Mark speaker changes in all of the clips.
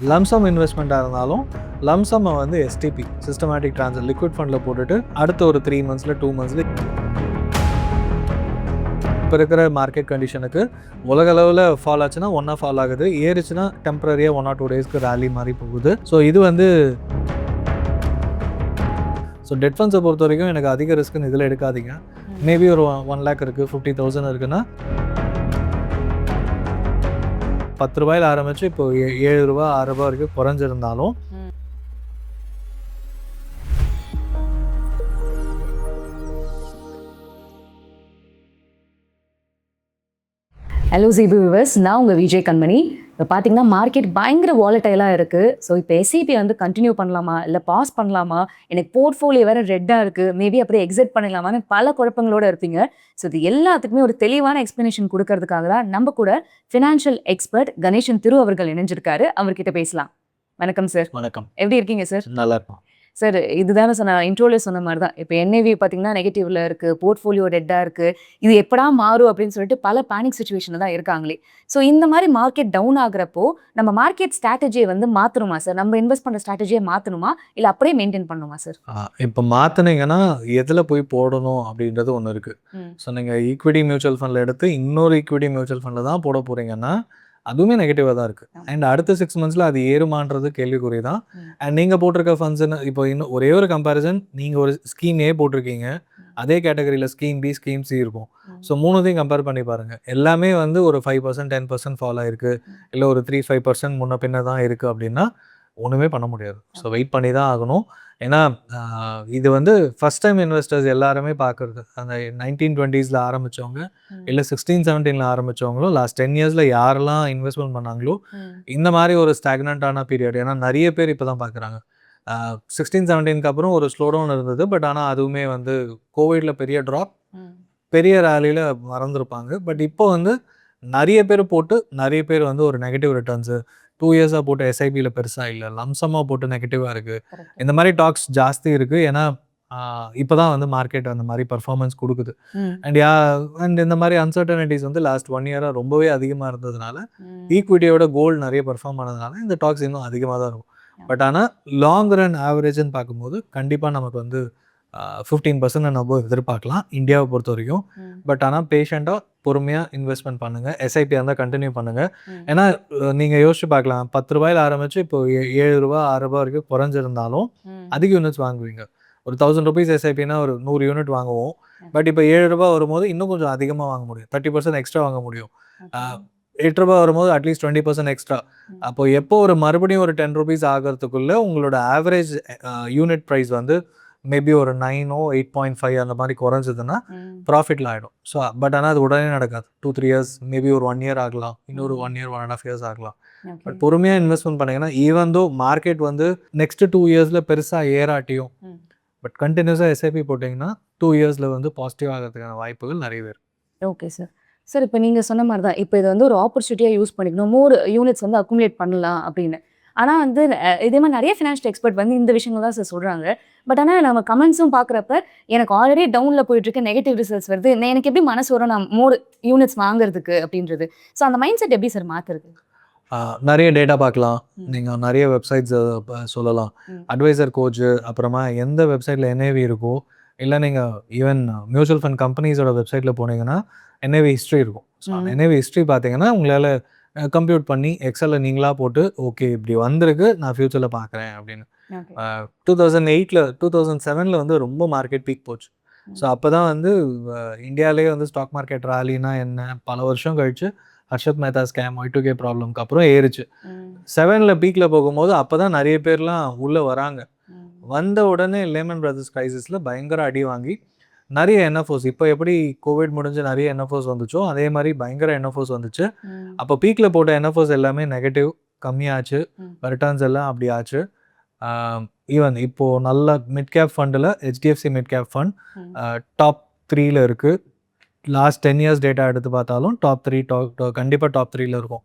Speaker 1: Lump sum இன்வெஸ்ட்மெண்ட்டாக இருந்தாலும் லம்சம்மை வந்து SDP systematic transfer liquid ஃபண்டில் போட்டுட்டு அடுத்த ஒரு 3 மந்த்ஸில் 2 மந்த்ஸில் இப்போ இருக்கிற மார்க்கெட் கண்டிஷனுக்கு உலக அளவில் ஃபால் ஆச்சுன்னா ஒன்றா ஃபால் ஆகுது, ஏறிச்சுன்னா டெம்பரரியாக 1 or 2 டேஸ்க்கு ரேலி மாதிரி போகுது. ஸோ இது வந்து டெட் ஃபண்ட்ஸை பொறுத்த வரைக்கும் எனக்கு அதிக ரிஸ்க்குன்னு இதில் எடுக்காதீங்க. மேபி ஒரு 1 lakh இருக்குது, 50,000 இருக்குன்னா 10 ரூபாயில் ஆரம்பிச்சு இப்போ 7 ரூபா 6 ரூபா வரைக்கும் குறைஞ்சிருந்தாலும்
Speaker 2: ஹலோ Zebu viewers, நான் உங்கள் விஜய் கண்மணி. இப்போ பார்த்தீங்கன்னா மார்க்கெட் பயங்கர வாலட்டைலாக இருக்குது. ஸோ இப்போ எஸ்ஐபி வந்து கண்டினியூ பண்ணலாமா இல்லை பாஸ் பண்ணலாமா, எனக்கு போர்ட்ஃபோலியோ வேறு ரெட்டாக இருக்குது, மேபி அப்படியே எக்ஸிட் பண்ணிடலாமான்னு பல குழப்பங்களோடு இருப்பீங்க. ஸோ இது எல்லாத்துக்குமே ஒரு தெளிவான எக்ஸ்பிளனேஷன் கொடுக்கறதுக்காக தான் நம்ம கூட ஃபினான்ஷியல் எக்ஸ்பர்ட் கணேசன் திரு அவர்கள் இணைஞ்சிருக்காரு. அவர்கிட்ட பேசலாம். வணக்கம் சார்.
Speaker 1: வணக்கம்.
Speaker 2: எப்படி இருக்கீங்க சார்? நல்லா இருக்கும்
Speaker 1: சார்.
Speaker 2: இதுதானே சொன்ன இன்ட்ரோல சொன்ன மாதிரி தான். இப்போ என்ஐவி பார்த்தீங்கன்னா நெகட்டிவ்ல இருக்கு, போர்ட்ஃபோலியோ டெட்டாக இருக்கு, இது எப்படா மாறும் அப்படின்னு சொல்லிட்டு பல பேனிக் சுச்சுவேஷன்ல தான் இருக்காங்களே. ஸோ இந்த மாதிரி மார்க்கெட் டவுன் ஆகுறப்போ நம்ம மார்க்கெட் ஸ்ட்ராட்டஜியை வந்து மாற்றணுமா சார்? நம்ம இன்வெஸ்ட் பண்ணுற ஸ்ட்ராட்டஜியை மாற்றணுமா இல்லை அப்படியே மெயின்டைன் பண்ணணுமா சார்?
Speaker 1: இப்போ மாற்றினீங்கன்னா எதில் போய் போடணும் அப்படின்றது ஒன்று இருக்குது. ஸோ நீங்கள் ஈக்விட்டி மியூச்சுவல் ஃபண்டில் எடுத்து இன்னொரு ஈக்விட்டி மியூச்சுவல் ஃபண்டில் தான் போட போகிறீங்கன்னா அதுவுமே நெகட்டிவாக தான் இருக்குது. அண்ட் அடுத்த 6 மந்த்ஸில் அது ஏறுமான்றது கேள்விக்குறி தான். அண்ட் நீங்கள் போட்டிருக்க ஃபண்ட்ஸ்ன்னு இப்போ இன்னும் ஒரே ஒரு கம்பேரிசன், நீங்கள் ஒரு ஸ்கீம் ஏ போட்டிருக்கீங்க, அதே கேட்டகரியில் ஸ்கீம் பி ஸ்கீம் சி இருக்கும். ஸோ மூணுத்தையும் கம்பேர் பண்ணி பாருங்கள். எல்லாமே வந்து ஒரு 5% 10% ஃபால் ஆகிருக்கு, இல்லை ஒரு 3-5% முன்ன பின்ன தான் இருக்குது அப்படின்னா ஒன்றுமே பண்ண முடியாது. ஸோ வெயிட் பண்ணி தான் ஆகணும். ஏன்னா இது வந்து ஃபஸ்ட் டைம் இன்வெஸ்டர்ஸ் எல்லாருமே பார்க்குறது, அந்த 1920s ஆரம்பித்தவங்க இல்லை 16-17 ஆரம்பித்தவங்களும் லாஸ்ட் 10 இயர்ஸில் யாரெல்லாம் இன்வெஸ்ட்மெண்ட் பண்ணாங்களோ இந்த மாதிரி ஒரு ஸ்டாக்னண்ட்டான பீரியட். ஏன்னா நிறைய பேர் இப்போ தான் பார்க்குறாங்க. 16-17க்கு அப்புறம் ஒரு ஸ்லோடவுன் இருந்தது, பட் ஆனால் அதுவுமே வந்து கோவிடில் பெரிய ட்ராப், பெரிய ரேலியில் மறந்துருப்பாங்க. பட் இப்போ வந்து நிறைய பேர் போட்டு நிறைய பேர் வந்து ஒரு நெகட்டிவ் ரிட்டர்ன்ஸு 2 இயர்ஸாக போட்டு எஸ்ஐபியில் பெருசாக இல்லை, லம்சமாக போட்டு நெகட்டிவாக இருக்குது. இந்த மாதிரி டாக்ஸ் ஜாஸ்தி இருக்குது. ஏன்னா இப்போ தான் வந்து மார்க்கெட் அந்த மாதிரி பர்ஃபார்மன்ஸ் கொடுக்குது. அண்ட் இந்த மாதிரி அன்சர்டனிட்டிஸ் வந்து லாஸ்ட் 1 இயராக ரொம்பவே அதிகமாக இருந்ததுனால, ஈக்விட்டியோட கோல்டு நிறைய பர்ஃபார்ம் ஆனதுனால இந்த டாக்ஸ் இன்னும் அதிகமாக தான் இருக்கும். பட் ஆனால் லாங் ரன் ஆவரேஜ்னு பார்க்கும்போது கண்டிப்பாக நமக்கு வந்து 15% நம்ம எதிர்பார்க்கலாம் இந்தியாவை பொறுத்த வரைக்கும். பட் ஆனால் பேஷண்ட்டாக பொறுமையாக இன்வெஸ்ட்மெண்ட் பண்ணுங்கள். எஸ்ஐபியாக இருந்தால் கண்டினியூ பண்ணுங்கள். ஏன்னா நீங்கள் யோசிச்சு பார்க்கலாம், 10 ரூபாயில் ஆரம்பித்து இப்போ 7 ரூபா 6 ரூபா வரைக்கும் குறைஞ்சிருந்தாலும் அதிக யூனிட்ஸ் வாங்குவீங்க. ஒரு 1000 rupees எஸ்ஐபினா ஒரு 100 யூனிட் வாங்குவோம். பட் இப்போ 7 ரூபா வரும்போது இன்னும் கொஞ்சம் அதிகமாக வாங்க முடியும், 30% எக்ஸ்ட்ரா வாங்க முடியும். 8 ரூபா வரும்போது அட்லீஸ்ட் 20% எக்ஸ்ட்ரா. அப்போ எப்போ ஒரு மறுபடியும் ஒரு 10 rupees ஆகிறதுக்குள்ளே உங்களோட ஆவரேஜ் யூனிட் ப்ரைஸ் வந்து மேபி ஒரு 9 or 8.5 அந்த மாதிரி குறைஞ்சதுன்னா ப்ராஃபிட்டில் ஆகிடும். ஸோ பட் ஆனால் அது உடனே நடக்காது. 2-3 years, மேபி ஒரு 1 year ஆகலாம், இன்னொரு 1 year 1.5 years ஆகலாம். பட் பொறுமையாக இன்வெஸ்ட்மெண்ட் பண்ணிங்கன்னா ஈவன் தோ மார்க்கெட் வந்து நெக்ஸ்ட் 2 yearsல பெருசாக ஏறாட்டியும் பட் கண்டினியூஸாக எஸ்ஐபி போட்டிங்கன்னா 2 yearsல வந்து பாசிட்டிவ் ஆகிறதுக்கான வாய்ப்புகள் நிறையவே இருக்கு.
Speaker 2: Okay sir. சார் இப்போ நீங்கள் சொன்ன மாதிரி தான், இப்போ இது வந்து ஒரு ஆப்பர்ச்சுனிட்டியாக யூஸ் பண்ணிக்கணும், மோர் யூனிட்ஸ் வந்து அக்குமுலேட் பண்ணலாம் அப்படின்னு. ஆனால் வந்து இதே மாதிரி நிறைய ஃபினான்ஷியல் எக்ஸ்பர்ட் வந்து இந்த விஷயங்கள் தான் சார் சொல்கிறாங்க. பட் ஆனால் நம்ம கமெண்ட்ஸும் பார்க்குறப்ப எனக்கு ஆல்ரெடி டவுனில் போயிட்டுருக்கு, நெகட்டிவ் ரிசல்ட்ஸ் வருது, எனக்கு எப்படி மனசு வரும் நான் மோர் யூனிட்ஸ் வாங்குறதுக்கு அப்படின்றது. ஸோ அந்த மைண்ட் செட் எப்படி சார் மாற்றுறது?
Speaker 1: நிறைய டேட்டா பார்க்கலாம், நீங்கள் நிறைய வெப்சைட்ஸ் சொல்லலாம், அட்வைசர் கோச்சு, அப்புறமா எந்த வெப்சைட்டில் என்ஏவி இருக்கோ, இல்லை நீங்கள் ஈவன் மியூச்சுவல் ஃபண்ட் கம்பெனிஸோட வெப்சைட்டில் போனீங்கன்னா என்ஏவி ஹிஸ்ட்ரி இருக்கும். ஸோ என்ஏவி ஹிஸ்ட்ரி பார்த்தீங்கன்னா உங்களால் கம்ப்யூட் பண்ணி எக்ஸலில் நீங்களாக போட்டு ஓகே இப்படி வந்திருக்கு, நான் ஃப்யூச்சரில் பார்க்குறேன் அப்படின்னு. 2008 2007 வந்து ரொம்ப மார்க்கெட் பீக் போச்சு. ஸோ அப்போ தான் வந்து இந்தியாவிலே வந்து ஸ்டாக் மார்க்கெட் ராலினா என்ன, பல வருஷம் கழிச்சு ஹர்ஷத் மேத்தா ஸ்கேம், Y2K ப்ராப்ளம்க்கு அப்புறம் ஏறிச்சு. 7ல் பீக்கில் போகும்போது அப்போ தான் நிறைய பேர்லாம் உள்ளே வராங்க. வந்த உடனே லேமன் பிரதர்ஸ் கிரைசிஸில் பயங்கர அடி வாங்கி நிறைய என்எஃப்ஓஸ், இப்போ எப்படி கோவிட் முடிஞ்சு நிறைய என்எஃப்ஓஸ் வந்துச்சோ அதே மாதிரி பயங்கர என்எஃப்ஓஸ் வந்துச்சு. அப்போ பீக்கில் போட்ட என்எஃப்ஓஸ் எல்லாமே நெகட்டிவ் கம்மியாச்சு, ரிட்டர்ன்ஸ் எல்லாம் அப்படி ஆச்சு. ஈவன் இப்போது நல்ல மிட் கேப் ஃபண்டில் HDFC mid cap fund top 3ல் இருக்குது. லாஸ்ட் 10 years டேட்டா எடுத்து பார்த்தாலும் டாப் 3 கண்டிப்பாக டாப் 3ல் இருக்கும்.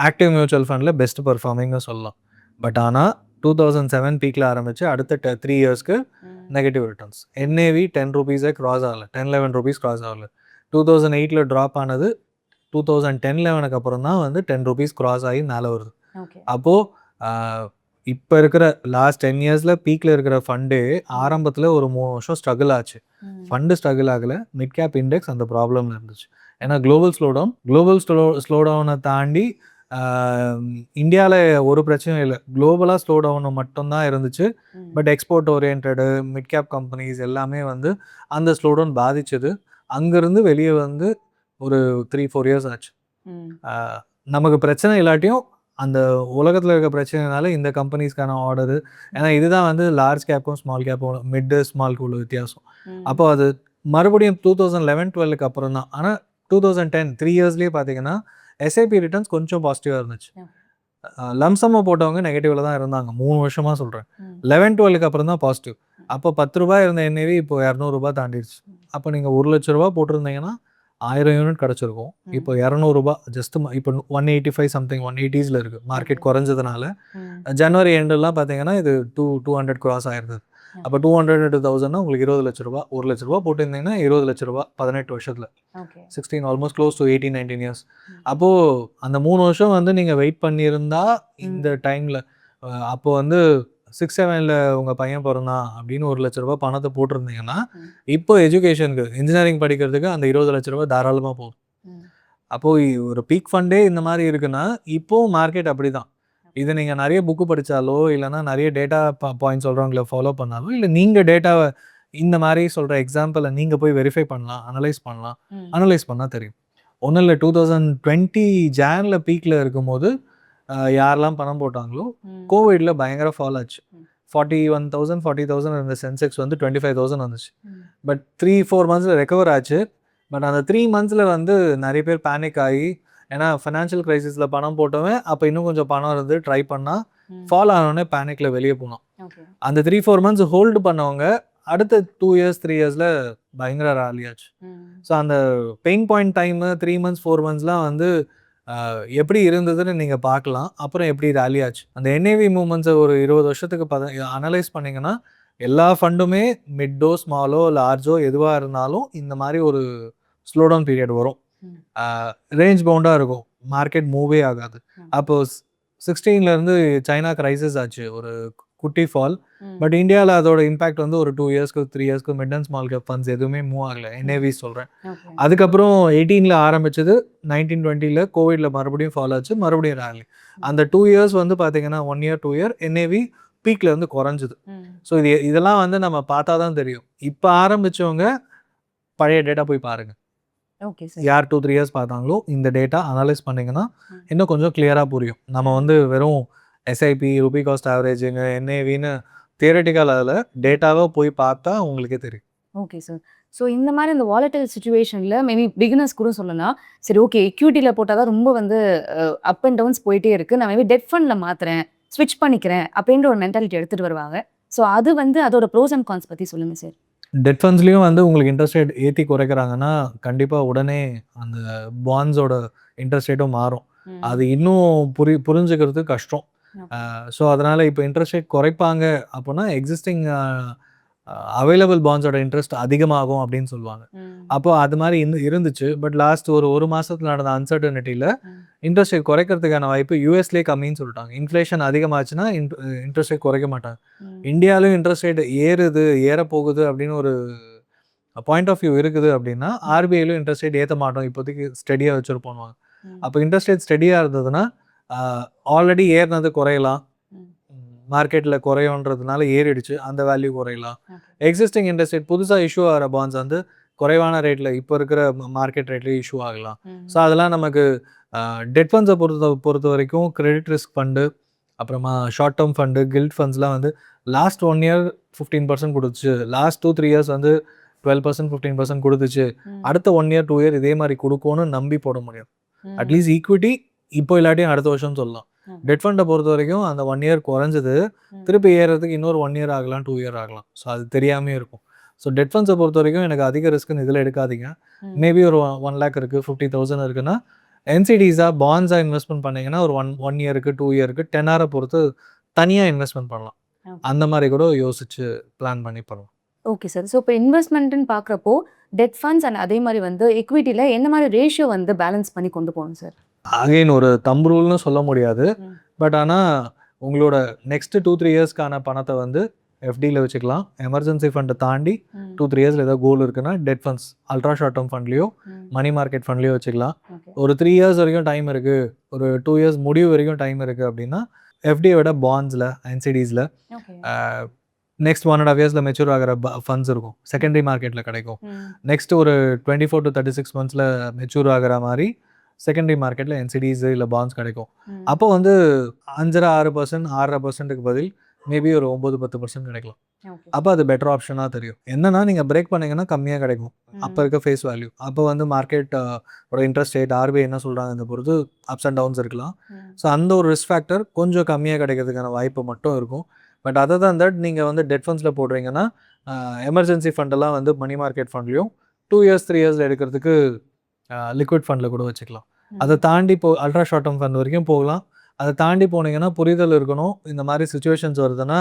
Speaker 1: ஆக்டிவ் மியூச்சுவல் ஃபண்டில் பெஸ்ட் பர்ஃபார்மிங்னு சொல்லலாம். பட் ஆனால் 2007 பீக்கில் ஆரம்பித்து அடுத்த 3 yearsக்கு negative returns. NAV 10 rupees cross ஆகலை, 10-11 rupees கிராஸ் ஆகலை. 2008 ட்ராப் ஆனது 2010-11க்கு அப்புறம் தான் வந்து 10 rupees கிராஸ் ஆகி மேலே வருது. அப்போது இப்போ இருக்கிற லாஸ்ட் 10 இயர்ஸில் பீக்கில் இருக்கிற ஃபண்டே ஆரம்பத்தில் ஒரு 3 வருஷம் ஸ்ட்ரகிள் ஆச்சு. ஃபண்டு ஸ்ட்ரகிள் ஆகலை, மிட் கேப் இண்டெக்ஸ் அந்த ப்ராப்ளம்ல இருந்துச்சு. ஏன்னா குளோபல் ஸ்லோடவுனை தாண்டி இந்தியாவில் ஒரு பிரச்சனையும் இல்லை, குளோபலாக ஸ்லோடவுன் மட்டும்தான் இருந்துச்சு. But export oriented mid cap companies எல்லாமே வந்து அந்த ஸ்லோடவுன் பாதிச்சது. அங்கேருந்து வெளியே வந்து ஒரு 3-4 இயர்ஸ் ஆச்சு. நமக்கு பிரச்சனை இல்லாட்டியும் அந்த உலகத்தில் இருக்க பிரச்சனைனால இந்த கம்பெனிஸ்க்கான ஆர்டரு, ஏன்னா இதுதான் வந்து லார்ஜ் கேப்பும் ஸ்மால் கேப்பும் மிட் ஸ்மால்க்கு உள்ள வித்தியாசம். அப்போ அது மறுபடியும் 2011-12க்கு அப்புறம் தான். ஆனால் 2010 3 இயர்ஸ்லேயே பார்த்தீங்கன்னா எஸ்ஐபி ரிட்டர்ன்ஸ் கொஞ்சம் பாசிட்டிவாக இருந்துச்சு. லம்சமாக போட்டவங்க நெகட்டிவ்ல தான் இருந்தாங்க 3 வருஷமாக சொல்கிறேன். 11-12க்கு அப்புறம் தான் பாசிட்டிவ். அப்போ 10 ரூபாய் இருந்த என்ஏவி இப்போ 200 ரூபாய் தாண்டிடுச்சு. அப்போ நீங்கள் 1 லட்ச ரூபா போட்டிருந்தீங்கன்னா 1000 யூனிட் கிடச்சிருக்கும். இப்போ 200 ரூபாய் ஜஸ்ட் இப்போ 185 சம்திங் 180s இருக்குது. மார்க்கெட் குறைஞ்சதுனால ஜனவரி எண்டெல்லாம் பார்த்தீங்கன்னா இது 200 கிராஸ் ஆயிருந்தது. அப்போ 200 into 1000 உங்களுக்கு 20 லட்ச ரூபா. 1 லட்ச ரூபா போட்டிருந்தீங்கன்னா 20 லட்ச ரூபா 18 வருஷத்தில் 16 ஆல்மோஸ்ட் க்ளோஸ் டு 18-19 இயர்ஸ். அப்போது அந்த 3 வருஷம் வந்து நீங்கள் வெயிட் பண்ணியிருந்தா இந்த டைமில் அப்போ வந்து 6-7ல் உங்கள் பையன் பிறந்தான் அப்படின்னு 1 லட்ச ரூபா பணத்தை போட்டிருந்தீங்கன்னா இப்போ எஜுகேஷனுக்கு இன்ஜினியரிங் படிக்கிறதுக்கு அந்த 20 லட்ச ரூபா தாராளமாக போகும். அப்போது ஒரு பீக் ஃபண்டே இந்த மாதிரி இருக்குன்னா இப்போது மார்க்கெட் அப்படி தான். இதை நீங்கள் நிறைய புக்கு படித்தாலோ இல்லைனா நிறைய டேட்டா பாயிண்ட் சொல்கிறவங்கள ஃபாலோ பண்ணாலோ இல்லை நீங்கள் டேட்டாவை இந்த மாதிரி சொல்கிற எக்ஸாம்பிளை நீங்கள் போய் வெரிஃபை பண்ணலாம், அனலைஸ் பண்ணால் தெரியும். ஒன்றும் இல்லை, 2020 ஜானில் பீக்கில் இருக்கும்போது யாரெல்லாம் பணம் போட்டாங்களோ கோவிடில் பயங்கர ஃபால் ஆச்சு. 41,000 40,000 இருந்த சென்செக்ஸ் வந்து 25,000 வந்துச்சு. பட் 3-4 மந்த்ஸில் ரெக்கவர் ஆச்சு. பட் அந்த 3 மந்த்ஸில் வந்து நிறைய பேர் பேனிக் ஆகி, ஏன்னா ஃபினான்ஷியல் கிரைசிஸில் பணம் போட்டவன் அப்போ இன்னும் கொஞ்சம் பணம் இருந்து ட்ரை பண்ணால் ஃபால் ஆனோடனே பேனிக்கில் வெளியே போனோம். அந்த 3-4 மந்த்ஸ் ஹோல்டு பண்ணவங்க அடுத்த 2 இயர்ஸ் 3 இயர்ஸில் பயங்கர ராலி ஆச்சு. ஸோ அந்த பெயின் பாயிண்ட் டைமு 3 மந்த்ஸ் 4 மந்த்ஸ்லாம் வந்து எப்படி இருந்ததுன்னு நீங்கள் பார்க்கலாம். அப்புறம் எப்படி ராலி ஆச்சு அந்த என்ஏவி மூமெண்ட்ஸை ஒரு 20 வருஷத்துக்கு அனலைஸ் பண்ணிங்கன்னா எல்லா ஃபண்டுமே மிட்டோ ஸ்மாலோ லார்ஜோ எதுவாக இருந்தாலும் இந்த மாதிரி ஒரு ஸ்லோடவுன் பீரியட் வரும். ரேஞ்ச் பவுண்டாக இருக்கும், மார்க்கெட் மூவே ஆகாது. அப்போது 16லேருந்து சைனா கிரைசிஸ் ஆச்சு, ஒரு குட்டி ஃபால். பட் இந்தியாவில் அதோட இம்பாக்ட் வந்து ஒரு 2 இயர்ஸ்க்கு 3 இயர்ஸ்க்கு mid and small cap funds எதுவுமே மூவ் ஆகலை, என்ஏவி சொல்கிறேன். அதுக்கப்புறம் 18ல் ஆரம்பிச்சது, 19-20ல் கோவிடில் மறுபடியும் ஃபால் ஆச்சு, மறுபடியும் ரேலி. அந்த 2 இயர்ஸ் வந்து பார்த்தீங்கன்னா 1 இயர் 2 இயர் என்ஏவி பீக்கில் வந்து குறைஞ்சிது. ஸோ இதெல்லாம் வந்து நம்ம பார்த்தா தான் தெரியும். இப்போ ஆரம்பித்தவங்க பழைய டேட்டா போய் பாருங்கள். யார் 2-3 இயர்ஸ் பார்த்தாங்களோ இந்த டேட்டா அனலைஸ் பண்ணிங்கன்னா இன்னும் கொஞ்சம் கிளியராக புரியும். நம்ம வந்து வெறும் எஸ்ஐபி, ரூபி காஸ்ட் ஆவரேஜிங், என்ஏவின்னு தியரட்டிக்கல் அதில் டேட்டாவை போய் பார்த்தா உங்களுக்கே தெரியும்.
Speaker 2: Okay sir. ஸோ இந்த மாதிரி இந்த வாலடைல் சுச்சுவேஷனில் மேபி பிகினர்ஸ் கூட சொல்லலாம், சரி ஓகே எக்யூட்டியில் போட்டால் தான் ரொம்ப வந்து அப் அண்ட் டவுன்ஸ் போயிட்டே இருக்குது, நான் மேபி டெட் ஃபண்டில் மாற்றுறேன், ஸ்விட்ச் பண்ணிக்கிறேன் அப்படின்ற ஒரு மென்டாலிட்டி எடுத்துகிட்டு வருவாங்க. ஸோ அது வந்து அதோட ப்ரோஸ் அண்ட் கான்ஸ் பற்றி சொல்லுங்கள் சார்.
Speaker 1: டெட் ஃபண்ட்ஸ்லேயும் வந்து உங்களுக்கு இன்ட்ரெஸ்ட் ரேட் ஏற்றி குறைக்கிறாங்கன்னா கண்டிப்பாக உடனே அந்த பாண்ட்ஸோட இன்ட்ரெஸ்ட் ரேட்டும் மாறும். அது இன்னும் புரிஞ்சுக்கிறது கஷ்டம். ஸோ அதனால் இப்போ இன்ட்ரெஸ்ட் ரேட் குறைப்பாங்க அப்படின்னா எக்ஸிஸ்டிங் அவைலபிள் பாண்ட்ஸோட இன்ட்ரெஸ்ட் அதிகமாகும் அப்படின்னு சொல்லுவாங்க. அப்போ அது மாதிரி இருந்துச்சு. பட் லாஸ்ட் ஒரு மாதத்தில் நடந்த அன்சர்டனிட்டியில் இன்ட்ரெஸ்ட் ரேட் குறைக்கிறதுக்கான வாய்ப்பு யூஎஸ்லேயே கம்மின்னு சொல்லிட்டாங்க. இன்ஃப்ளேஷன் அதிகமாச்சுன்னா இன்ட்ரெஸ்ட் ரேட் குறைக்க மாட்டாங்க. இந்தியாவிலும் இன்ட்ரெஸ்ட் ரேட் ஏறப்போகுது அப்படின்னு ஒரு பாயிண்ட் ஆஃப் வியூ இருக்குது அப்படின்னா ஆர்பிஐலும் இன்ட்ரெஸ்ட் ரேட் ஏற்ற மாட்டோம், இப்போதைக்கு ஸ்டெடியாக வச்சுருப்போம். அப்போ இன்ட்ரெஸ்ட் ரேட் ஸ்டெடியாக இருந்ததுன்னா ஆல்ரெடி ஏறினது குறையலாம், மார்க்கெட்டில் குறையோன்றதுனால ஏறிடுச்சு, அந்த வேல்யூ குறையலாம். எக்ஸிஸ்டிங் இன்ட்ரெஸ்ட் ரேட் புதுசாக இஷ்யூ ஆகிற பாண்ட்ஸ் வந்து குறைவான ரேட்டில் இப்போ இருக்கிற மார்க்கெட் ரேட்லேயே இஷ்யூ ஆகலாம். ஸோ அதெல்லாம் நமக்கு டெட் ஃபண்ட்ஸை பொறுத்த வரைக்கும் கிரெடிட் ரிஸ்க் ஃபண்டு, அப்புறமா ஷார்ட் டேர்ம் ஃபண்டு, கில்ட் ஃபண்ட்ஸ்லாம் வந்து லாஸ்ட் 1 இயர் 15% கொடுத்துச்சு, லாஸ்ட் 2-3 இயர்ஸ் வந்து 12% 15% கொடுத்துச்சு, அடுத்த 1 இயர் 2 இயர் இதே மாதிரி கொடுக்கும்னு நம்பி போட முடியும். அட்லீஸ்ட் ஈக்விட்டி இப்போ இல்லாட்டியும் அடுத்த வருஷம் சொல்லலாம். டெட் ஃபண்டை பொறுத்த வரைக்கும் அந்த 1 இயர் குறைஞ்சது திருப்பி ஏறதுக்கு இன்னொரு 1 இயர் ஆகலாம், 2 இயர் ஆகலாம். ஸோ அது தெரியாமே இருக்கும். ஸோ டெட் ஃபண்ட்ஸை பொறுத்த வரைக்கும் எனக்கு அதிக ரிஸ்க்குன்னு இதில் எடுக்காதீங்க. மேபி ஒரு 1 lakh இருக்குது, 50,000 இருக்குன்னா என்சிடிஸாக பாண்ட்ஸாக இன்வெஸ்ட்மெண்ட் பண்ணிங்கன்னா ஒரு 1 இயருக்கு 2 இயருக்கு 10 பொறுத்து தனியாக இன்வெஸ்ட்மெண்ட் பண்ணலாம். அந்த மாதிரி கூட யோசிச்சு பிளான் பண்ணி பண்ணலாம்.
Speaker 2: Okay sir. ஸோ இப்போ இன்வெஸ்ட்மெண்ட்டுன்னு பார்க்குறப்போ டெட் ஃபண்ட்ஸ் அண்ட் அதே மாதிரி வந்து எக்விட்டியில் என்ன மாதிரி ரேஷியோ வந்து பேலன்ஸ் பண்ணி கொண்டு போகணும் சார்?
Speaker 1: அகைன் ஒரு தம்பு ரூல்னு சொல்ல முடியாது. பட் ஆனால் உங்களோட நெக்ஸ்ட் 2-3 இயர்ஸ்க்கான பணத்தை வந்து எஃப்டியில் வச்சுக்கலாம். எமர்ஜென்சி ஃபண்டை தாண்டி 2-3 இயர்ஸில் ஏதாவது கோல் இருக்குன்னா debt funds, ultra short term ஃபண்ட்லேயோ மணி மார்க்கெட் ஃபண்ட்லேயோ வச்சுக்கலாம். ஒரு 3 இயர்ஸ் வரைக்கும் டைம் இருக்குது, ஒரு 2 இயர்ஸ் முடிவு வரைக்கும் டைம் இருக்குது அப்படின்னா எஃப்டியை விட பாண்ட்ஸில், என்சிடிஸில் நெக்ஸ்ட் 1.5 இயர்ஸில் மெச்சூர் ஆகிற ஃபண்ட்ஸ் இருக்கும், செகண்டரி மார்க்கெட்டில் கிடைக்கும். நெக்ஸ்ட் ஒரு 24 to 36 மந்த்ஸில் மெச்சூர் ஆகிற மாதிரி செகண்டரி மார்க்கெட்டில் என்சிடிஸ் இல்லை பாண்ட்ஸ் கிடைக்கும். அப்போ வந்து 5.5%, 6.5%க்கு பதில் மேபி ஒரு 9-10% கிடைக்கலாம். அப்போ அது பெட்டர் ஆப்ஷனாக தெரியும். என்னன்னா நீங்கள் பிரேக் பண்ணிங்கன்னா கம்மியாக கிடைக்கும் அப்போ இருக்க ஃபேஸ் வேல்யூ. அப்போ வந்து மார்க்கெட் ஒரு இன்ட்ரெஸ்ட் ரேட், ஆர்பிஐ என்ன சொல்கிறாங்க இந்த பொறுத்து அப்ஸ் அண்ட் டவுன்ஸ் இருக்கலாம். ஸோ அந்த ஒரு ரிஸ்க் ஃபேக்டர் கொஞ்சம் கம்மியாக கிடைக்கிறதுக்கான வாய்ப்பு மட்டும் இருக்கும். பட் அதர் தான் தட் நீங்கள் வந்து டெட் ஃபண்ட்ஸில் போடுறீங்கன்னா எமர்ஜென்சி ஃபண்டெல்லாம் வந்து மணி மார்க்கெட் ஃபண்ட்லையும் 2 இயர்ஸ் 3 இயர்ஸில் எடுக்கிறதுக்கு லிக்விட் ஃபண்டில் கூட வச்சுக்கலாம். அதை தாண்டி அல்ட்ரா ஷார்ட் டேர்ம் ஃபண்ட் வரைக்கும் போகலாம். அதை தாண்டி போனீங்கன்னா புரிதல் இருக்கணும். இந்த மாதிரி சுச்சுவேஷன்ஸ் வருதுன்னா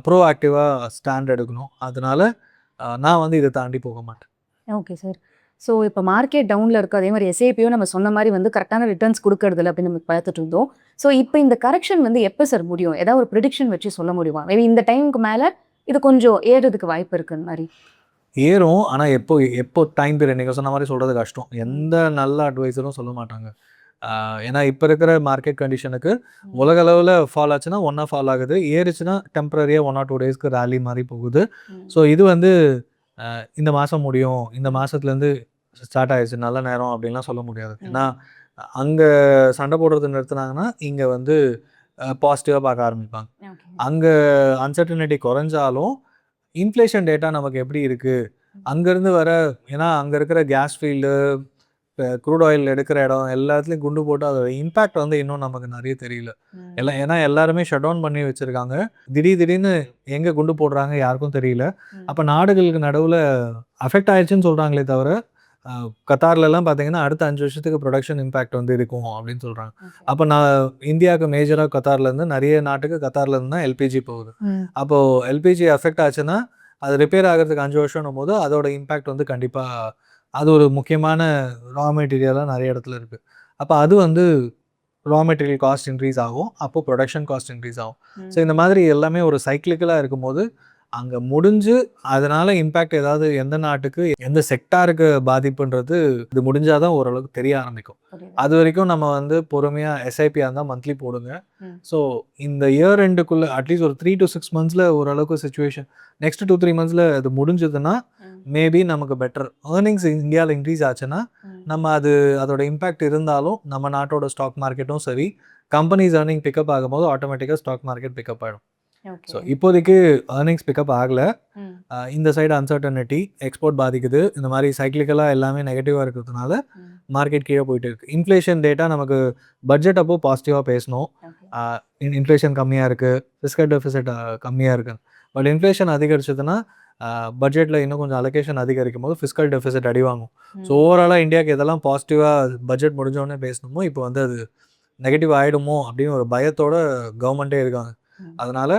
Speaker 1: ப்ரோ ஆக்டிவாக ஸ்டாண்ட் எடுக்கணும். அதனால நான் வந்து இதை தாண்டி போக மாட்டேன்.
Speaker 2: Okay sir. ஸோ இப்போ மார்க்கெட் டவுனில் இருக்குது, அதே மாதிரி எஸ்ஐபியும் நம்ம சொன்ன மாதிரி வந்து கரெக்டான ரிட்டர்ன்ஸ் கொடுக்கறதில்ல அப்படின்னு நம்ம பார்த்துட்டு இருந்தோம். ஸோ இப்போ இந்த கரெக்ஷன் வந்து எப்போ சார் முடியும்? ஏதாவது ஒரு ப்ரிடிக்ஷன் வச்சு சொல்ல முடியுமா? மேபி இந்த டைமுக்கு மேலே இது கொஞ்சம் ஏறுறதுக்கு வாய்ப்பு இருக்குன்னு மாதிரி.
Speaker 1: ஏறும், ஆனால் எப்போ டைம் பீரியட் நீங்கள் சொன்ன மாதிரி சொல்கிறது கஷ்டம். எந்த நல்ல அட்வைஸரும் சொல்ல மாட்டாங்க. ஏன்னா இப்போ இருக்கிற மார்க்கெட் கண்டிஷனுக்கு உலக அளவில் ஃபால் ஆச்சுன்னா ஒன்றா ஃபால் ஆகுது, ஏறுச்சுன்னா டெம்பரரியாக 1 or 2 டேஸ்க்கு ரேலி மாதிரி போகுது. ஸோ இது வந்து இந்த மாதம் முடியும், இந்த மாதத்துலேருந்து ஸ்டார்ட் ஆயிடுச்சு நல்ல நேரம் அப்படின்லாம் சொல்ல முடியாது. ஏன்னா அங்கே சண்டை போடுறது நிறுத்துனாங்கன்னா இங்கே வந்து பாசிட்டிவாக பார்க்க ஆரம்பிப்பாங்க. அங்கே அன்சர்டனிட்டி குறைஞ்சாலும் இன்ஃப்ளேஷன் டேட்டா நமக்கு எப்படி இருக்குது, அங்கேருந்து வர, ஏன்னா அங்கே இருக்கிற கேஸ் ஃபீல்டு, இப்போ க்ரூட் ஆயில் எடுக்கிற இடம் எல்லாத்துலேயும் குண்டு போட்டு அதோட இம்பேக்ட் வந்து இன்னும் நமக்கு நிறைய தெரியல. ஏன்னா எல்லாருமே ஷட் டவுன் பண்ணி வச்சுருக்காங்க. திடீர்னு எங்கே குண்டு போடுறாங்க யாருக்கும் தெரியல. அப்போ நாடுகளுக்கு நடுவில் அஃபெக்ட் ஆயிடுச்சுன்னு சொல்கிறாங்களே தவிர கத்தார்லலாம் பார்த்தீங்கன்னா அடுத்த 5 வருஷத்துக்கு ப்ரொடக்ஷன் இம்பேக்ட் வந்து இருக்கும் அப்படின்னு சொல்கிறாங்க. அப்போ நான் இந்தியாவுக்கு மேஜராக கத்தார்லேருந்து நிறைய நாட்டுக்கு கத்தார்லேருந்து தான் எல்பிஜி போகுது. அப்போது எல்பிஜி அஃபெக்ட் ஆச்சுன்னா அது ரிப்பேர் ஆகிறதுக்கு 5 வருஷம்னும் போது அதோட இம்பேக்ட் வந்து கண்டிப்பாக அது ஒரு முக்கியமான ரா மெட்டீரியலாக நிறைய இடத்துல இருக்குது. அப்போ அது வந்து ரா மெட்டீரியல் காஸ்ட் இன்க்ரீஸ் ஆகும், அப்போது ப்ரொடக்ஷன் காஸ்ட் இன்க்ரீஸ் ஆகும். ஸோ இந்த மாதிரி எல்லாமே ஒரு சைக்கிளிக்கலாக இருக்கும்போது அங்கே முடிஞ்சு அதனால் இம்பேக்ட் ஏதாவது எந்த நாட்டுக்கு எந்த செக்டாருக்கு பாதிப்புன்றது இது முடிஞ்சால் தான் ஓரளவுக்கு தெரிய ஆரம்பிக்கும். அது வரைக்கும் நம்ம வந்து பொறுமையாக எஸ்ஐபியாக இருந்தால் மந்த்லி போடுங்க. ஸோ இந்த இயர் எண்டுக்குள்ளே அட்லீஸ்ட் ஒரு 3 to 6 மந்த்ஸில் ஓரளவுக்கு சுச்சுவேஷன், நெக்ஸ்ட் 2-3 மந்த்ஸில் அது முடிஞ்சதுன்னா மேபி நமக்கு பெட்டர் ஏர்னிங்ஸ் இந்தியாவில் இன்க்ரீஸ் ஆச்சுன்னா நம்ம அதோட இம்பேக்ட் இருந்தாலும் நம்ம நாட்டோட ஸ்டாக் மார்க்கெட்டும் சரி, கம்பெனிஸ் ஏர்னிங் பிக்கப் ஆகும்போது ஆட்டோமேட்டிக்காக ஸ்டாக் மார்க்கெட் பிக்கப் ஆகிடும். ஸோ இப்போதைக்கு ஏர்னிங்ஸ் பிக்கப் ஆகலை. இந்த சைடு அன்சர்டனிட்டி, எக்ஸ்போர்ட் பாதிக்குது, இந்த மாதிரி சைக்கிளிக்கலாக எல்லாமே நெகட்டிவாக இருக்கிறதுனால மார்க்கெட் கீழே போயிட்டு இருக்குது. இன்ஃப்ளேஷன் டேட்டா நமக்கு பட்ஜெட் அப்போ பாசிட்டிவாக பேசணும். இன்ஃப்ளேஷன் கம்மியாக இருக்குது, ஃபிஸ்கல் டெஃபிசிட் கம்மியாக இருக்குது. பட் இன்ஃப்ளேஷன் அதிகரிச்சதுன்னா பட்ஜெட்டில் இன்னும் கொஞ்சம் அலோகேஷன் அதிகரிக்கும் போது ஃபிஸ்கல் டெஃபிசிட் அடிவாங்கும். ஸோ ஓவராலாக இந்தியாவுக்கு எதெல்லாம் பாசிட்டிவாக பட்ஜெட் முடிஞ்சோடனே பேசணுமோ இப்போ வந்து அது நெகட்டிவ் ஆகிடுமோ அப்படின்னு ஒரு பயத்தோட கவர்மெண்ட்டே இருக்காங்க. அதனால்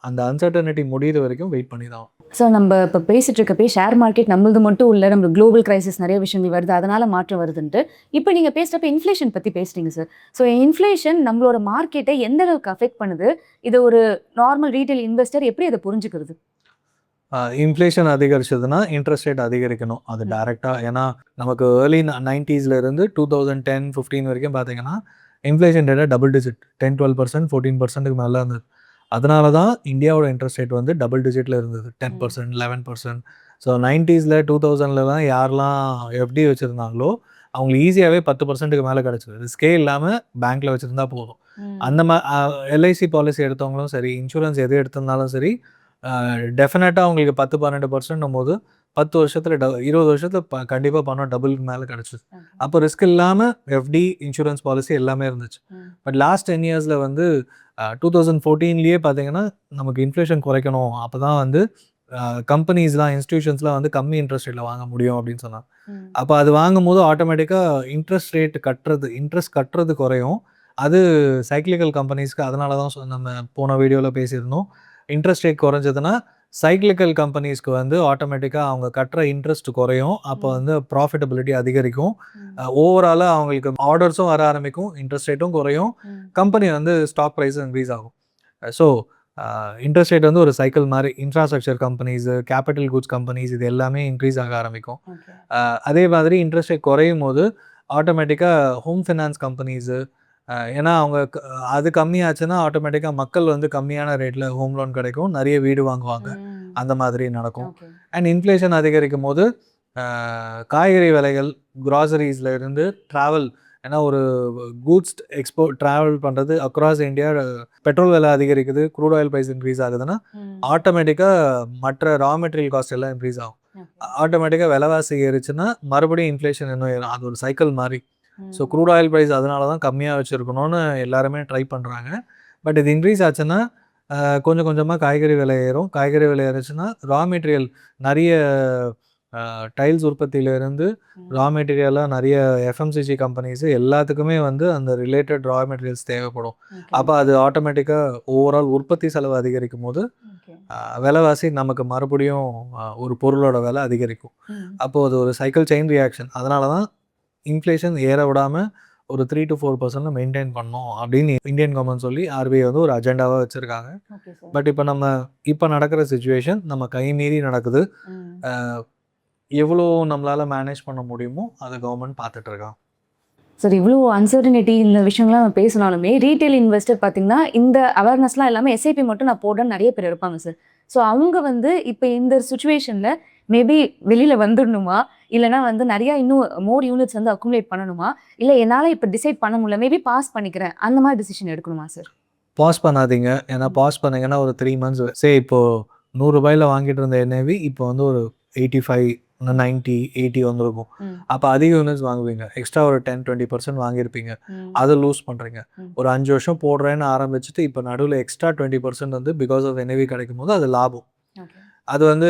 Speaker 1: அந்த அன்சர்டனிட்டி முடிகிற வரைக்கும் வெயிட் பண்ணி தான்.
Speaker 2: ஸோ நம்ம இப்போ பேசிகிட்டு இருக்கப்பே ஷேர் மார்க்கெட் நம்மளது மட்டும் இல்லை, நம்ம குளோபல் கிரைசிஸ் நிறைய விஷயங்கள் வருது, அதனால் மாற்றம் வருதுன்ட்டு. இப்போ நீங்கள் பேசுகிறப்ப இன்ஃப்ளேஷன் பற்றி பேசுகிறீங்க சார். ஸோ இன்ஃப்ளேஷன் நம்மளோட மார்க்கெட்டை எந்த அளவுக்கு அஃபெக்ட் பண்ணுது, இது ஒரு நார்மல் ரீட்டைல் இன்வெஸ்டர் எப்படி அதை புரிஞ்சுக்கிறது?
Speaker 1: இன்ஃப்ளேஷன் அதிகரிச்சதுன்னா இன்ட்ரெஸ்ட் ரேட் அதிகரிக்கணும், அது டைரெக்டாக. ஏன்னா நமக்கு ஏர்லி 90s இருந்து 2010-15 வரைக்கும் பார்த்தீங்கன்னா இன்ஃப்ளேஷன் ரேட்டாக டபுள் டிஜிட் 10-12%, 14%க்கு மேலே இருந்தது. அதனால தான் இந்தியாவோட இன்ட்ரெஸ்ட் ரேட் வந்து டபுள் டிஜிட்டில் இருந்தது, 10%, 11%. ஸோ 90s 2000லலாம் யாரெல்லாம் எஃப்டி வச்சுருந்தாங்களோ அவங்களுக்கு ஈஸியாகவே 10%க்கு மேலே கிடச்சிது. ரிஸ்கே இல்லாமல் பேங்க்கில் வச்சுருந்தா போதும். அந்த எல்ஐசி பாலிசி எடுத்தவங்களும் சரி, இன்சூரன்ஸ் எது எடுத்திருந்தாலும் சரி, டெஃபினட்டாக அவங்களுக்கு 10-12%ன்னும் போது 10 வருஷத்தில் 20 வருஷத்தில் கண்டிப்பாக பணம் டபுளுக்கு மேலே கிடச்சிது. அப்போ ரிஸ்க் இல்லாமல் எஃப்டி, இன்சூரன்ஸ் பாலிசி எல்லாமே இருந்துச்சு. பட் லாஸ்ட் 10 இயர்ஸில் வந்து 2014 பார்த்தீங்கன்னா நமக்கு இன்ஃப்ளேஷன் குறைக்கணும், அப்போ தான் வந்து கம்பெனிஸ்லாம், இன்ஸ்டிடியூஷன்ஸ்லாம் வந்து கம்மி இன்ட்ரெஸ்ட் ரேட்டில் வாங்க முடியும் அப்படின்னு சொன்னாங்க. அப்போ அது வாங்கும் போது ஆட்டோமேட்டிக்காக இன்ட்ரெஸ்ட் கட்டுறது குறையும். அது சைக்கிளிக்கல் கம்பெனிஸ்க்கு. அதனால தான் நம்ம போன வீடியோவில் பேசியிருந்தோம், இன்ட்ரெஸ்ட் ரேட் குறைஞ்சதுன்னா சைக்ளிக்கல் கம்பெனிஸ்க்கு வந்து ஆட்டோமேட்டிக்காக அவங்க கட்டுற இன்ட்ரெஸ்ட் குறையும். அப்போ வந்து ப்ராஃபிட்டபிலிட்டி அதிகரிக்கும். ஓவராலாக அவங்களுக்கு ஆர்டர்ஸும் வர ஆரம்பிக்கும், இன்ட்ரெஸ்ட் ரேட்டும் குறையும், கம்பெனி வந்து ஸ்டாக் ப்ரைஸும் இன்க்ரீஸ் ஆகும். ஸோ இன்ட்ரெஸ்ட் ரேட் வந்து ஒரு சைக்கிள் மாதிரி infrastructure companies, capital goods companies இது எல்லாமே இன்க்ரீஸ் ஆக ஆரம்பிக்கும். அதே மாதிரி இன்ட்ரெஸ்ட் ரேட் குறையும் போது ஆட்டோமேட்டிக்காக ஹோம் ஃபைனான்ஸ் கம்பெனிஸு, ஏன்னா அவங்க அது கம்மியாச்சுன்னா ஆட்டோமேட்டிக்காக மக்கள் வந்து கம்மியான ரேட்டில் ஹோம் லோன் கிடைக்கும், நிறைய வீடு வாங்குவாங்க, அந்த மாதிரி நடக்கும். அண்ட் இன்ஃப்ளேஷன் அதிகரிக்கும் போது காய்கறி விலைகள், கிராசரிஸில் இருந்து ட்ராவல், ஏன்னா ஒரு கூட்ஸ் ட்ராவல் பண்ணுறது அக்ராஸ் இந்தியா, பெட்ரோல் விலை அதிகரிக்குது, க்ரூட் ஆயில் ப்ரைஸ் இன்க்ரீஸ் ஆகுதுன்னா ஆட்டோமேட்டிக்காக மற்ற ரா மெட்டீரியல் காஸ்ட் எல்லாம் இன்க்ரீஸ் ஆகும். ஆட்டோமேட்டிக்காக விலைவாசி ஏறிச்சுன்னா மறுபடியும் இன்ஃப்ளேஷன் இன்னும் ஏறும். அது ஒரு சைக்கிள் மாதிரி. ஸோ க்ரூட் ஆயில் ப்ரைஸ் அதனால தான் கம்மியாக வச்சுருக்கணும்னு எல்லாருமே ட்ரை பண்ணுறாங்க. பட் இது இன்க்ரீஸ் ஆச்சுன்னா கொஞ்சம் கொஞ்சமாக காய்கறி விலை ஏறும். காய்கறி விலை ஏறுச்சுன்னா ரா மெட்டீரியல், நிறைய டைல்ஸ் உற்பத்தியிலேருந்து ரா மெட்டீரியலாக நிறைய எஃப்எம்சிஜி கம்பெனிஸு எல்லாத்துக்குமே வந்து அந்த ரிலேட்டட் ரா மெட்டீரியல்ஸ் தேவைப்படும். அப்போ அது ஆட்டோமேட்டிக்காக ஓவரால் உற்பத்தி செலவு அதிகரிக்கும் போது விலைவாசி நமக்கு மறுபடியும் ஒரு பொருளோட விலை அதிகரிக்கும். அப்போது அது ஒரு சைக்கிள் செயின் ரியாக்ஷன். அதனால தான் இன்ஃப்ளேஷன் ஏற விடாமல் ஒரு 3 to 4% மெயின்டைன் பண்ணோம் அப்படின்னு இந்தியன் கவர்மெண்ட் சொல்லி ஆர்பிஐ வந்து ஒரு அஜெண்டாவாக வச்சுருக்காங்க. பட் இப்போ நடக்கிற சுச்சுவேஷன் நம்ம கை மீறி நடக்குது. எவ்வளோ நம்மளால் மேனேஜ் பண்ண முடியுமோ அதை கவர்மெண்ட் பார்த்துட்ருக்காங்க.
Speaker 2: சார், இவ்வளோ அன்சர்டனிட்டி இந்த விஷயங்கள்லாம் நம்ம பேசினாலுமே ரீட்டைல் இன்வெஸ்டர் பார்த்தீங்கன்னா இந்த அவேர்னஸ்லாம் எல்லாமே எஸ்ஐபி மட்டும் நான் போடுறேன்னு நிறைய பேர் இருப்பாங்க சார். ஸோ அவங்க வந்து இப்போ இந்த சுச்சுவேஷனில் மேபி வெளியில் வந்துடணுமா, இல்லைனா வந்து நிறையா இன்னும் மோர் யூனிட்ஸ் வந்து அக்குமுலேட் பண்ணணுமா, இல்லை என்னால் இப்போ டிசைட் பண்ண முடியல மேபி பாஸ் பண்ணிக்கிறேன் அந்த மாதிரி டிசிஷன் எடுக்கணுமா சார்?
Speaker 1: பாஸ் பண்ணாதீங்க. ஏன்னா பாஸ் பண்ணிங்கன்னா ஒரு 3 months இப்போது ₹100 வாங்கிட்டு இருந்த என்ஏவி இப்போ வந்து ஒரு 85, 90, 80 வந்திருக்கும். அப்போ அதிக யூனிட்ஸ் வாங்குவீங்க, எக்ஸ்ட்ரா ஒரு 10-20% வாங்கியிருப்பீங்க, அதை லூஸ் பண்ணுறீங்க. ஒரு 5 வருஷம் போடுறேன்னு ஆரம்பிச்சுட்டு இப்போ நடுவில் எக்ஸ்ட்ரா 20% வந்து பிகாஸ் ஆஃப் என்ஏவி கிடைக்கும் போது அது லாபம். அது வந்து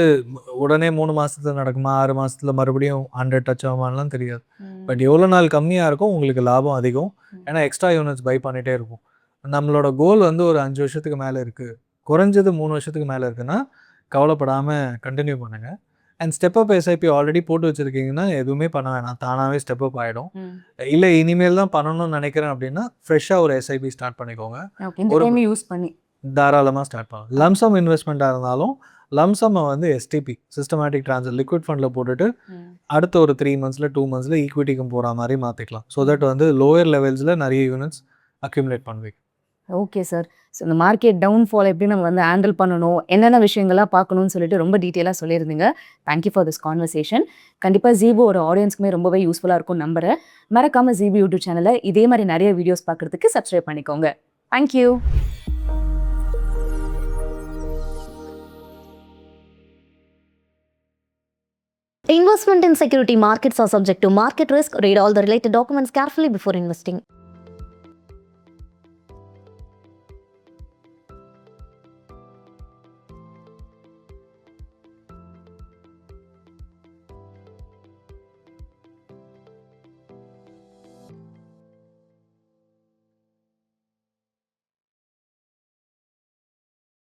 Speaker 1: உடனே 3 மாதத்துல நடக்குமா, 6 மாதத்துல மறுபடியும் 100 டச் ஆகுமான்லாம் தெரியாது. பட் எவ்வளோ நாள் கம்மியாக இருக்கும் உங்களுக்கு லாபம் அதிகம். ஏன்னா எக்ஸ்ட்ரா யூனிட்ஸ் பை பண்ணிகிட்டே இருக்கும். நம்மளோட கோல் வந்து ஒரு 5 வருஷத்துக்கு மேலே இருக்குது, குறைஞ்சது 3 வருஷத்துக்கு மேலே இருக்குன்னா கவலைப்படாமல் கண்டினியூ பண்ணுங்கள். And step up SIP already போட்டு வச்சுருக்கீங்கன்னா எதுவுமே பண்ண வேணாம், தானாகவே ஸ்டெப் அப் ஆகிடும். இல்லை இனிமேல் தான் பண்ணணும்னு நினைக்கிறேன் அப்படின்னா ஃப்ரெஷ்ஷாக ஒரு எஸ்ஐபி ஸ்டார்ட் பண்ணிக்கோங்க.
Speaker 2: ஒரு யூஸ் பண்ணி
Speaker 1: தாராளமாக ஸ்டார்ட் பண்ணலாம். லம்சம் இன்வெஸ்ட்மெண்ட்டாக இருந்தாலும் லம்சம்மை வந்து எஸ்டிபி, சிஸ்டமேட்டிக் ட்ரான்ஸ்ஃபர், லிக்விட் ஃபண்டில் போட்டுட்டு அடுத்த ஒரு 3 monthsல 2 monthsல ஈக்விட்டிக்கும் போகிற மாதிரி மாற்றிக்கலாம். ஸோ தட் வந்து லோயர் லெவல்ஸில் நிறைய யூனிட்ஸ் அக்யூமுலேட் பண்ணுவீங்க.
Speaker 2: Okay sir. ஸோ இந்த மார்க்கெட் டவுன்ஃபால் எப்படி நம்ம வந்து ஹேண்டில் பண்ணணும், என்னென்ன விஷயங்கள்லாம் பார்க்கணும்னு சொல்லிட்டு ரொம்ப டீட்டெயிலாக சொல்லியிருந்தீங்க. Thank you for this conversation. கண்டிப்பாக ஜீபு ஒரு ஆடியன்ஸ்க்குமே ரொம்பவே யூஸ்ஃபுல்லாக இருக்கும் நம்புறேன். மறக்காமல் ஜீபு யூடியூப் சேனலில் இதே மாதிரி நிறைய வீடியோஸ் பார்க்குறதுக்கு சப்ஸ்கிரைப் பண்ணிக்கோங்க. Thank you.
Speaker 3: Investment in security markets are subject to market risk. Read all the related documents carefully before investing.